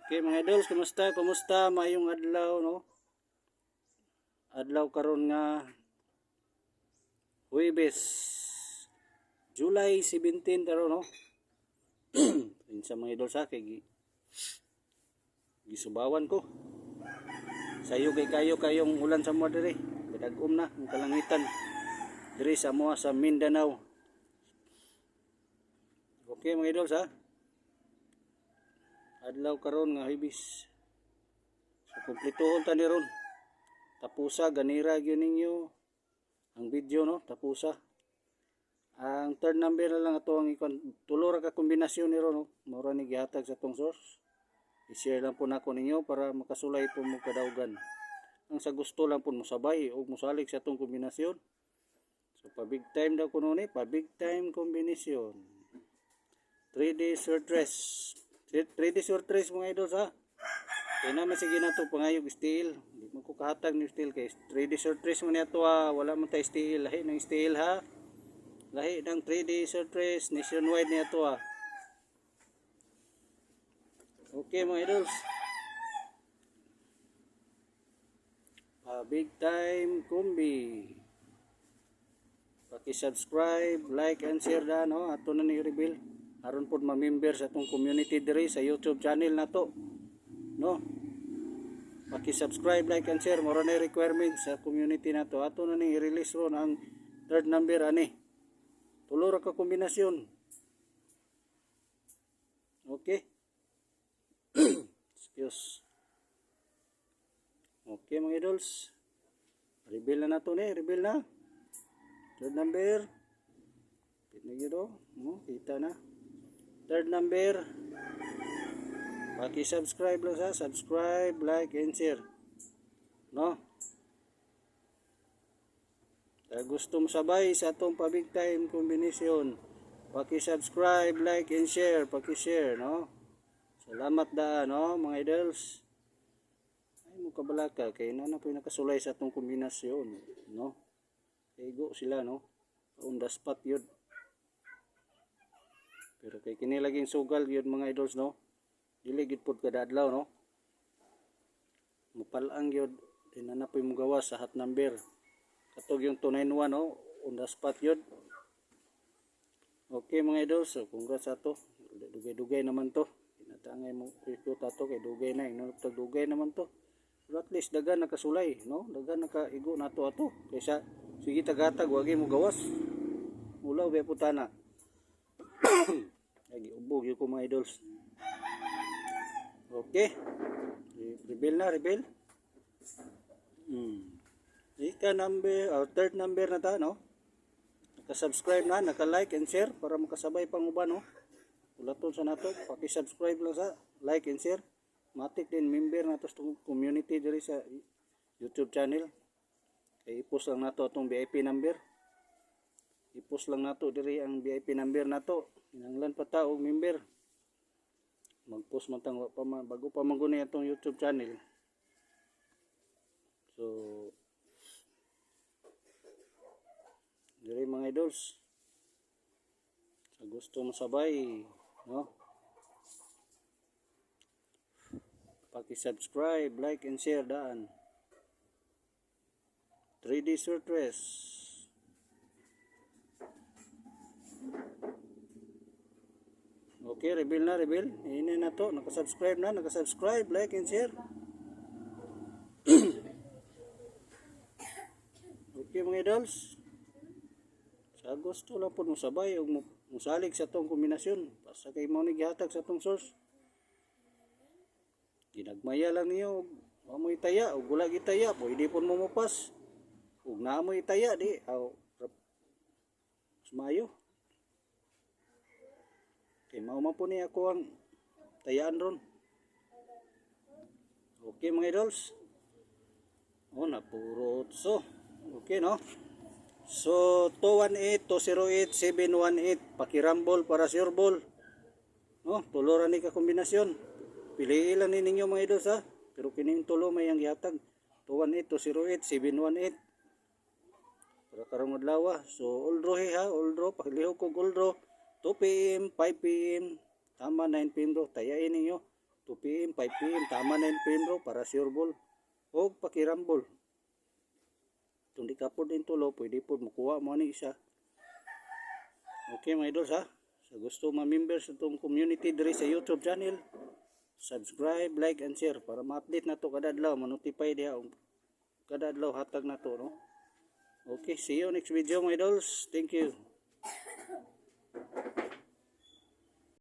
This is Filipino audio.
Okay mga idols, kumusta? Kumusta? Mayong adlaw, no? Adlaw karon nga Huwebes, July 17 karon, no? Sa mga idols sa kay gisubawan ko. Sayo kay kayo kayong ulan sa mo diri. Bidag-om na ang kalangitan diri sa mo sa Mindanao. Okay mga idols ha. Adlaw karon nga Huwebes. So kumpletohon ta ni ron. Tapusa ganira gyud ninyo ang video, no? Tapusa. Ang third number na lang ato ang ikon, tulo ra ka kombinasyon ni ron, no? Mura ni gihatag sa tong source. I-share lang po nako ninyo para makasulay po mo kadaugan. Ang sa gusto lang po mo sabay o mosalig sa tong kombinasyon. So pa big time daw kuno ni, pa big time kombinasyon. 3D short dress. 3D short dress mga idols ha. Kaya naman sige na ito pangayog steel. Hindi mo ko kahatag ng steel kay 3D short dress mo niya ito ha. Wala man tayo steel. Lahi ng steel ha. Lahi ng 3D short dress. Nationwide niya ito ha. Okay mga idols. Big time kumbi. Paki-subscribe, like and share da no. Ato na ni reveal. Aron pod ma-member sa atong community diri sa YouTube channel na to. No. Paki-subscribe, like and share mura na requirement sa community na to. Ato na ni i-release ron ang third number ani. Tulo ra ka kombinasyon. Okay. Excuse. Okay mga idols. Reveal na nato ni, reveal na. Third number. Pinagiro, no, kita na. Third number. Paki-subscribe lang sa, subscribe, like and share. No? Kaya gusto mo sabay sa atong pa big time kombinasyon. Paki-subscribe, like and share, paki-share, no? Salamat da, no, mga idols. Ay mo kabalaka kay na po nakasulay sa atong kombinasyon, no? Kaigo sila, no? On the spot yun. Pero kay kini laging sugal yun mga idols, no? Dili gid pod kada adlaw, no? Mupalang yun dinanapoy mo gawas sa hot number. Katog yung 291, no? On the spot yun. Okay mga idols, so congrats ato. Dugay-dugay naman to. Pinatangay mo ikot ato kay dugay na, inunod dugay naman to. Pero at least dagan nakasulay, no? Dagan nakaigo nato ato. Kaysa sige tagatag wagi mo gawas. Ulaw be putana. Lagi ubog yung ko mga idols. Okay. Reveal na, reveal. Ika number, or third number na ta, no? Naka-subscribe na, naka-like and share para makasabay pang uban, no? Ulaton sa nato, paki-subscribe lang sa, like and share. Matik din member na to sa community diri sa YouTube channel. Kaya i-post lang nato itong VIP number. I-post lang nato diri ang VIP number nato. Hinanglan pa ta og member. Mag-post man tang bago pa mangguni atong YouTube channel. So diri mga idols. Sa gusto mo sabay, no? Paki-subscribe, like and share daan. 3D short dress. Okay, reveal na, reveal. Ini na to, naka-subscribe na, naka-subscribe, like and share. Okay mga idols. Sa gusto lang po mo sabay o musalig sa tong kombinasyon. Basta kay mo ni gihatag sa tong source. Ginagmaya lang niyo, amoy taya, o gula gitaya, pwede po mo mupas. Ug naamoy taya di, aw sumayo. Okay, mao po ni ako ang tayaan ron. Okay mga idols. Oh, napurot. So, okay no? So, 218, 208, 718. Pakirambol para sure ball. No, tulo ra ni ka kombinasyon. Piliin lang ninyo mga idols ha. Pero kining tulo may ang gihatag. 218, 208, 718. Para karong adlaw. So, all draw ha, all draw. Pakilihok kog all draw. 2 PM, 5 PM, tama 9 PM do. Tayain ninyo. 2 PM, 5 PM, tama 9 PM bro para sure ball. O pakirambol. Kung di ka po din tulo, pwede po makuha mo ni isa. Okay mga idols ha. Sa gusto ma-member sa itong community diri sa YouTube channel, subscribe, like, and share para ma-update na to kada adlaw, ma-notify diha kada adlaw hatag na to, no? Okay, see you next video mga idols. Thank you.